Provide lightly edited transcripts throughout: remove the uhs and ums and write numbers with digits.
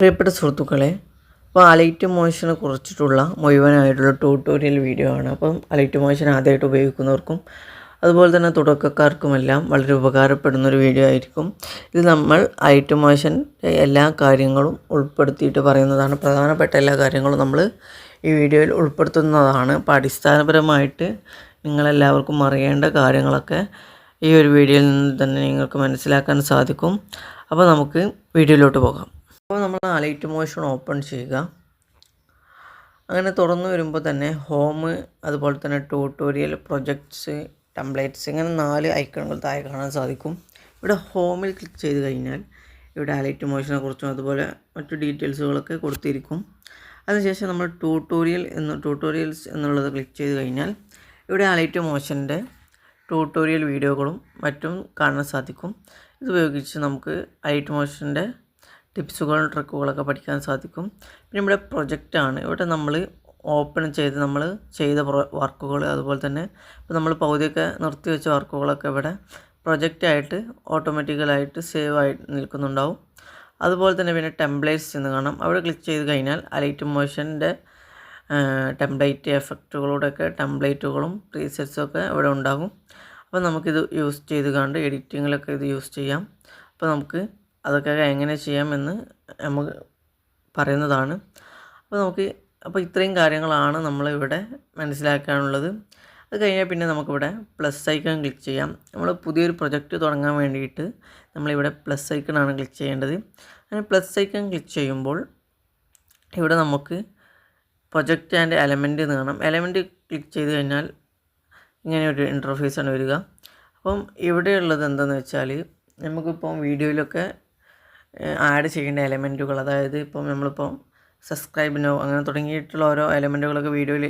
പ്രിയപ്പെട്ട സുഹൃത്തുക്കളെ, അപ്പോൾ അലൈറ്റ് മോഷനെ കുറിച്ചിട്ടുള്ള മുഴുവനായിട്ടുള്ള ട്യൂട്ടോറിയൽ വീഡിയോ ആണ്. അപ്പം അലൈറ്റ് മോഷൻ ആദ്യമായിട്ട് ഉപയോഗിക്കുന്നവർക്കും അതുപോലെ തന്നെ തുടക്കക്കാർക്കുമെല്ലാം വളരെ ഉപകാരപ്പെടുന്നൊരു വീഡിയോ ആയിരിക്കും. ഇത് നമ്മൾ അലൈറ്റ് മോഷൻ്റെ എല്ലാ കാര്യങ്ങളും ഉൾപ്പെടുത്തിയിട്ട് പറയുന്നതാണ്. പ്രധാനപ്പെട്ട എല്ലാ കാര്യങ്ങളും നമ്മൾ ഈ വീഡിയോയിൽ ഉൾപ്പെടുത്തുന്നതാണ്. അപ്പോൾ അടിസ്ഥാനപരമായിട്ട് നിങ്ങളെല്ലാവർക്കും അറിയേണ്ട കാര്യങ്ങളൊക്കെ ഈ ഒരു വീഡിയോയിൽ നിന്ന് തന്നെ നിങ്ങൾക്ക് മനസ്സിലാക്കാൻ സാധിക്കും. അപ്പോൾ നമുക്ക് വീഡിയോയിലോട്ട് പോകാം. അപ്പോൾ നമ്മൾ അലൈറ്റ് മോഷൻ ഓപ്പൺ ചെയ്യുക. അങ്ങനെ തുറന്നു വരുമ്പോൾ തന്നെ ഹോം, അതുപോലെ തന്നെ ട്യൂട്ടോറിയൽ, പ്രൊജക്ട്സ്, ടെംപ്ലേറ്റ്സ്, ഇങ്ങനെ 4 ഐക്കണുകൾ താഴെ കാണാൻ സാധിക്കും. ഇവിടെ ഹോമിൽ ക്ലിക്ക് ചെയ്ത് കഴിഞ്ഞാൽ ഇവിടെ അലൈറ്റ് മോഷനെ കുറിച്ചും അതുപോലെ മറ്റു ഡീറ്റെയിൽസുകളൊക്കെ കൊടുത്തിരിക്കും. അതിനുശേഷം നമ്മൾ ട്യൂട്ടോറിയൽസ് എന്നുള്ളത് ക്ലിക്ക് ചെയ്ത് കഴിഞ്ഞാൽ ഇവിടെ അലൈറ്റ് മോഷൻ്റെ ട്യൂട്ടോറിയൽ വീഡിയോകളും മറ്റും കാണാൻ സാധിക്കും. ഇതുപയോഗിച്ച് നമുക്ക് അലൈറ്റ് മോഷൻ്റെ ടിപ്സുകളും ട്രിക്കുകളൊക്കെ പഠിക്കാൻ സാധിക്കും. പിന്നെ ഇവിടെ പ്രൊജക്റ്റാണ്. ഇവിടെ നമ്മൾ ഓപ്പൺ ചെയ്ത് നമ്മൾ ചെയ്ത വർക്കുകൾ, അതുപോലെ തന്നെ ഇപ്പോൾ നമ്മൾ പകുതിയൊക്കെ നിർത്തി വെച്ച വർക്കുകളൊക്കെ ഇവിടെ പ്രൊജക്റ്റായിട്ട് ഓട്ടോമാറ്റിക്കലായിട്ട് സേവ് ആയി നിൽക്കുന്നുണ്ടാവും. അതുപോലെ തന്നെ പിന്നെ ടെംപ്ലേറ്റ്സ് എന്ന് കാണാം. അവിടെ ക്ലിക്ക് ചെയ്ത് കഴിഞ്ഞാൽ അലൈറ്റ് മോഷൻ്റെ ടെംപ്ലേറ്റ് എഫക്റ്റുകളുടെയൊക്കെ ടെംപ്ലേറ്റുകളും പ്രീസെറ്റ്സും ഒക്കെ ഇവിടെ ഉണ്ടാകും. അപ്പോൾ നമുക്കിത് യൂസ് ചെയ്ത് കണ്ട് എഡിറ്റിങ്ങിലൊക്കെ ഇത് യൂസ് ചെയ്യാം. അപ്പോൾ നമുക്ക് അതൊക്കെ എങ്ങനെ ചെയ്യാമെന്ന് നമുക്ക് പറയുന്നതാണ്. അപ്പോൾ ഇത്രയും കാര്യങ്ങളാണ് നമ്മളിവിടെ മനസ്സിലാക്കാനുള്ളത്. അത് കഴിഞ്ഞാൽ പിന്നെ നമുക്കിവിടെ പ്ലസ് ഐക്കൺ ക്ലിക്ക് ചെയ്യാം. നമ്മൾ പുതിയൊരു പ്രൊജക്റ്റ് തുടങ്ങാൻ വേണ്ടിയിട്ട് നമ്മളിവിടെ പ്ലസ് ഐക്കണാണ് ക്ലിക്ക് ചെയ്യേണ്ടത്. അങ്ങനെ പ്ലസ് ഐക്കൺ ക്ലിക്ക് ചെയ്യുമ്പോൾ ഇവിടെ നമുക്ക് പ്രൊജക്റ്റ് ആൻഡ് എലമെൻറ്റ് എന്ന് കാണാം. എലമെൻറ്റ് ക്ലിക്ക് ചെയ്ത് കഴിഞ്ഞാൽ ഇങ്ങനെ ഒരു ഇൻ്റർഫേസാണ് വരിക. അപ്പം ഇവിടെയുള്ളത് എന്താണെന്ന് വെച്ചാൽ നമുക്കിപ്പം വീഡിയോയിലൊക്കെ ആഡ് ചെയ്യേണ്ട എലമെൻറ്റുകൾ, അതായത് ഇപ്പം നമ്മളിപ്പം സബ്സ്ക്രൈബിനോ അങ്ങനെ തുടങ്ങിയിട്ടുള്ള ഓരോ എലമെൻറ്റുകളൊക്കെ വീഡിയോയിൽ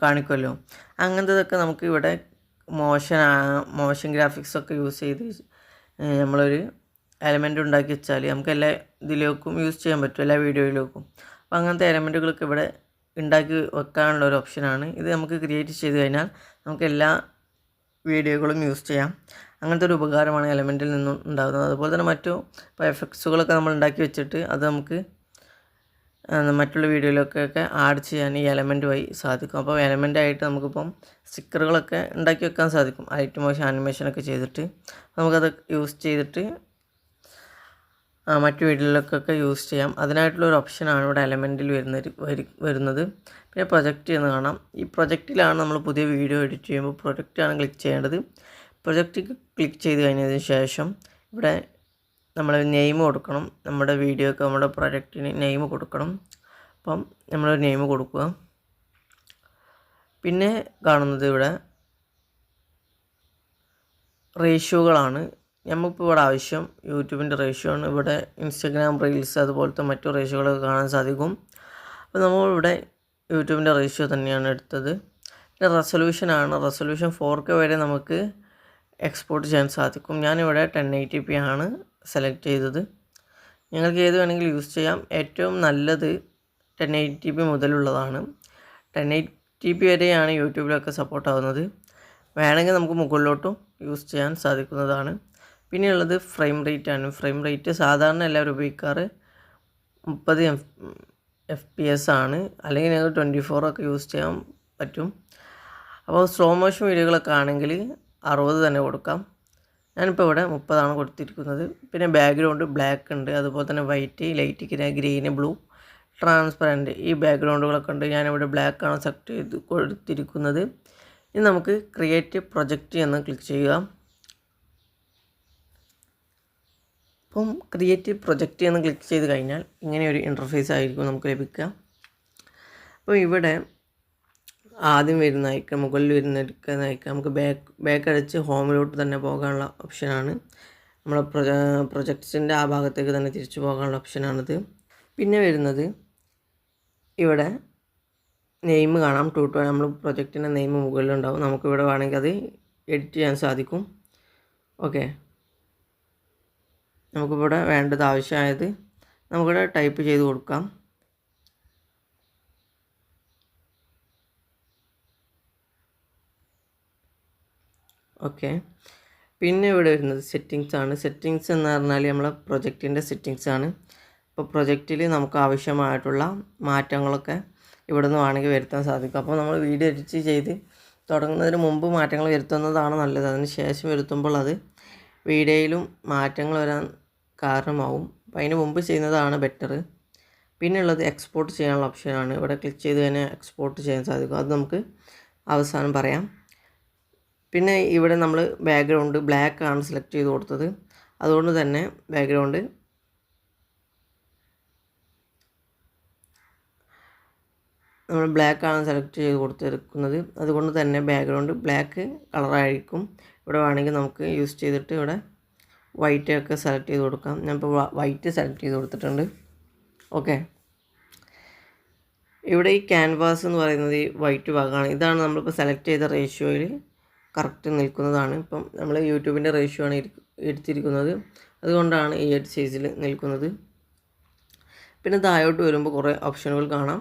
കാണിക്കുമല്ലോ. അങ്ങനത്തതൊക്കെ നമുക്ക് ഇവിടെ മോഷൻ ഗ്രാഫിക്സൊക്കെ യൂസ് ചെയ്ത് നമ്മളൊരു എലമെൻറ്റ് ഉണ്ടാക്കി വെച്ചാൽ നമുക്ക് എല്ലാ ഇതിലേക്കും യൂസ് ചെയ്യാൻ പറ്റും, എല്ലാ വീഡിയോയിലേക്കും. അപ്പോൾ അങ്ങനത്തെ എലമെൻറ്റുകളൊക്കെ ഇവിടെ ഉണ്ടാക്കി വെക്കാനുള്ള ഒരു ഓപ്ഷനാണ്. ഇത് നമുക്ക് ക്രിയേറ്റ് ചെയ്ത് കഴിഞ്ഞാൽ നമുക്ക് എല്ലാ വീഡിയോകളും യൂസ് ചെയ്യാം. അങ്ങനത്തെ ഒരു ഉപകാരമാണ് എലമെൻറ്റിൽ നിന്നും ഉണ്ടാകുന്നത്. അതുപോലെ തന്നെ ഇപ്പോൾ എഫക്ട്സുകളൊക്കെ നമ്മൾ ഉണ്ടാക്കി വെച്ചിട്ട് അത് നമുക്ക് മറ്റുള്ള വീഡിയോയിലൊക്കെ ആഡ് ചെയ്യാൻ ഈ എലമെൻറ്റ് വഴി സാധിക്കും. അപ്പോൾ എലമെൻറ്റായിട്ട് നമുക്കിപ്പം സ്റ്റിക്കറുകളൊക്കെ ഉണ്ടാക്കി വെക്കാൻ സാധിക്കും. അലൈറ്റ് മോഷൻ ആനിമേഷനൊക്കെ ചെയ്തിട്ട് നമുക്കത് യൂസ് ചെയ്തിട്ട് മറ്റു വീഡിയോയിലൊക്കെ യൂസ് ചെയ്യാം. അതിനായിട്ടുള്ളൊരു ഓപ്ഷനാണ് ഇവിടെ എലമെൻറ്റിൽ വരുന്നത്. പിന്നെ പ്രൊജക്റ്റ് എന്ന് കാണാം. ഈ പ്രൊജക്റ്റിലാണ് നമ്മൾ പുതിയ വീഡിയോ എഡിറ്റ് ചെയ്യുമ്പോൾ പ്രൊജക്റ്റാണ് ക്ലിക്ക് ചെയ്യേണ്ടത്. പ്രൊജക്റ്റ് ക്ലിക്ക് ചെയ്ത് കഴിഞ്ഞതിന് ശേഷം ഇവിടെ നമ്മൾ നെയിം കൊടുക്കണം. നമ്മുടെ വീഡിയോക്ക് നമ്മുടെ പ്രൊജക്റ്റിന് നെയിം കൊടുക്കണം. അപ്പം നമ്മളൊരു നെയിം കൊടുക്കുക. പിന്നെ കാണുന്നത് ഇവിടെ റേഷ്യോകളാണ്. നമുക്കിപ്പോൾ ഇവിടെ ആവശ്യം യൂട്യൂബിൻ്റെ റേഷ്യോ ആണ്. ഇവിടെ ഇൻസ്റ്റഗ്രാം റീൽസ് അതുപോലത്തെ മറ്റു റേഷ്യോകളൊക്കെ കാണാൻ സാധിക്കും. അപ്പോൾ നമ്മളിവിടെ യൂട്യൂബിൻ്റെ റേഷ്യോ തന്നെയാണ് എടുത്തത്. പിന്നെ റെസൊല്യൂഷൻ 4K വരെ നമുക്ക് എക്സ്പോർട്ട് ചെയ്യാൻ സാധിക്കും. ഞാനിവിടെ 1080p ആണ് സെലക്ട് ചെയ്തത്. നിങ്ങൾക്ക് ഏത് വേണമെങ്കിലും യൂസ് ചെയ്യാം. ഏറ്റവും നല്ലത് 1080p മുതലുള്ളതാണ്. 1080p വരെയാണ് യൂട്യൂബിലൊക്കെ സപ്പോർട്ടാവുന്നത്. വേണമെങ്കിൽ നമുക്ക് മുകളിലോട്ടും യൂസ് ചെയ്യാൻ സാധിക്കുന്നതാണ്. പിന്നെയുള്ളത് ഫ്രെയിം റേറ്റ് ആണ്. ഫ്രെയിം റേറ്റ് സാധാരണ എല്ലാവരും ഉപയോഗിക്കാറ് 30 FPS ആണ്. അല്ലെങ്കിൽ ഞങ്ങൾക്ക് 24 ഒക്കെ യൂസ് ചെയ്യാൻ പറ്റും. അപ്പോൾ സ്ലോ മോഷൻ വീഡിയോകളൊക്കെ ആണെങ്കിൽ 60 തന്നെ കൊടുക്കാം. ഞാനിപ്പോൾ ഇവിടെ 30 കൊടുത്തിരിക്കുന്നത്. പിന്നെ ബാക്ക്ഗ്രൗണ്ട് ബ്ലാക്ക് ഉണ്ട്, അതുപോലെ തന്നെ white, light green, blue, transparent ഈ ബാക്ക്ഗ്രൗണ്ടുകളൊക്കെ ഉണ്ട്. ഞാനിവിടെ ബ്ലാക്കാണ് സെലക്ട് ചെയ്ത് കൊടുത്തിരിക്കുന്നത്. ഇനി നമുക്ക് ക്രിയേറ്റ് പ്രൊജക്റ്റ് എന്ന് ക്ലിക്ക് ചെയ്യുക. അപ്പം ക്രിയേറ്റ് പ്രൊജക്റ്റ് എന്ന് ക്ലിക്ക് ചെയ്ത് കഴിഞ്ഞാൽ ഇങ്ങനെ ഒരു ഇൻ്റർഫേസ് ആയിരിക്കും നമുക്ക് ലഭിക്കുക. അപ്പോൾ ഇവിടെ ആദ്യം വരുന്ന ഐക്കൺ, മുകളിൽ വരുന്ന ഐക്കൺ നമുക്ക് ബാക്ക് അടിച്ച് ഹോമിലോട്ട് തന്നെ പോകാനുള്ള ഓപ്ഷനാണ്. നമ്മളെ പ്രൊജക്ട്സിൻ്റെ ആ ഭാഗത്തേക്ക് തന്നെ തിരിച്ചു പോകാനുള്ള ഓപ്ഷനാണിത്. പിന്നെ വരുന്നത് ഇവിടെ നെയിം കാണാം. നമ്മൾ പ്രൊജക്റ്റിൻ്റെ നെയിം മുകളിലുണ്ടാവും. നമുക്കിവിടെ വേണമെങ്കിൽ അത് എഡിറ്റ് ചെയ്യാൻ സാധിക്കും. ഓക്കെ, നമുക്കിവിടെ വേണ്ടത് ആവശ്യമായത് നമുക്കിവിടെ ടൈപ്പ് ചെയ്ത് കൊടുക്കാം. ഓക്കെ, പിന്നെ ഇവിടെ വരുന്നത് സെറ്റിങ്സ് ആണ്. സെറ്റിങ്സ് എന്ന് പറഞ്ഞാൽ നമ്മളെ പ്രൊജക്റ്റിൻ്റെ സെറ്റിങ്സ് ആണ്. ഇപ്പോൾ പ്രൊജക്റ്റിൽ നമുക്ക് ആവശ്യമായിട്ടുള്ള മാറ്റങ്ങളൊക്കെ ഇവിടെ നിന്ന് വേണമെങ്കിൽ വരുത്താൻ സാധിക്കും. അപ്പോൾ നമ്മൾ വീഡിയോ എഡിറ്റ് ചെയ്ത് തുടങ്ങുന്നതിന് മുമ്പ് മാറ്റങ്ങൾ വരുത്തുന്നതാണ് നല്ലത്. അതിന് ശേഷം വരുത്തുമ്പോൾ അത് വീഡിയോയിലും മാറ്റങ്ങൾ വരാൻ കാരണമാവും. അപ്പോൾ അതിന് മുമ്പ് ചെയ്യുന്നതാണ് ബെറ്റർ. പിന്നെയുള്ളത് എക്സ്പോർട്ട് ചെയ്യാനുള്ള ഓപ്ഷനാണ്. ഇവിടെ ക്ലിക്ക് ചെയ്ത് തന്നെ എക്സ്പോർട്ട് ചെയ്യാൻ സാധിക്കും. അത് നമുക്ക് അവസാനം പറയാം. പിന്നെ ഇവിടെ നമ്മൾ ബാക്ക്ഗ്രൗണ്ട് ബ്ലാക്ക് ആണ് സെലക്ട് ചെയ്ത് കൊടുത്തത്. അതുകൊണ്ട് തന്നെ ബാക്ക്ഗ്രൗണ്ട് നമ്മൾ ബ്ലാക്ക് ആണ് സെലക്ട് ചെയ്ത് കൊടുത്തിരിക്കുന്നത്. അതുകൊണ്ട് തന്നെ ബാക്ക്ഗ്രൗണ്ട് ബ്ലാക്ക് കളറായിരിക്കും. ഇവിടെ വേണമെങ്കിൽ നമുക്ക് യൂസ് ചെയ്തിട്ട് ഇവിടെ വൈറ്റ് ഒക്കെ സെലക്ട് ചെയ്ത് കൊടുക്കാം. ഞാനിപ്പോൾ വൈറ്റ് സെലക്ട് ചെയ്ത് കൊടുത്തിട്ടുണ്ട്. ഓക്കെ, ഇവിടെ ഈ ക്യാൻവാസ് എന്ന് പറയുന്നത് ഈ വൈറ്റ് ഭാഗമാണ്. ഇതാണ് നമ്മളിപ്പോൾ സെലക്ട് ചെയ്ത റേഷ്യോയിൽ കറക്റ്റ് നിൽക്കുന്നതാണ്. ഇപ്പം നമ്മൾ യൂട്യൂബിൻ്റെ റേഷ്യോ ആണ് എടുത്തിരിക്കുന്നത്. അതുകൊണ്ടാണ് ഈ 8 സൈസിൽ നിൽക്കുന്നത്. പിന്നെ താഴോട്ട് വരുമ്പോൾ കുറേ ഓപ്ഷനുകൾ കാണാം.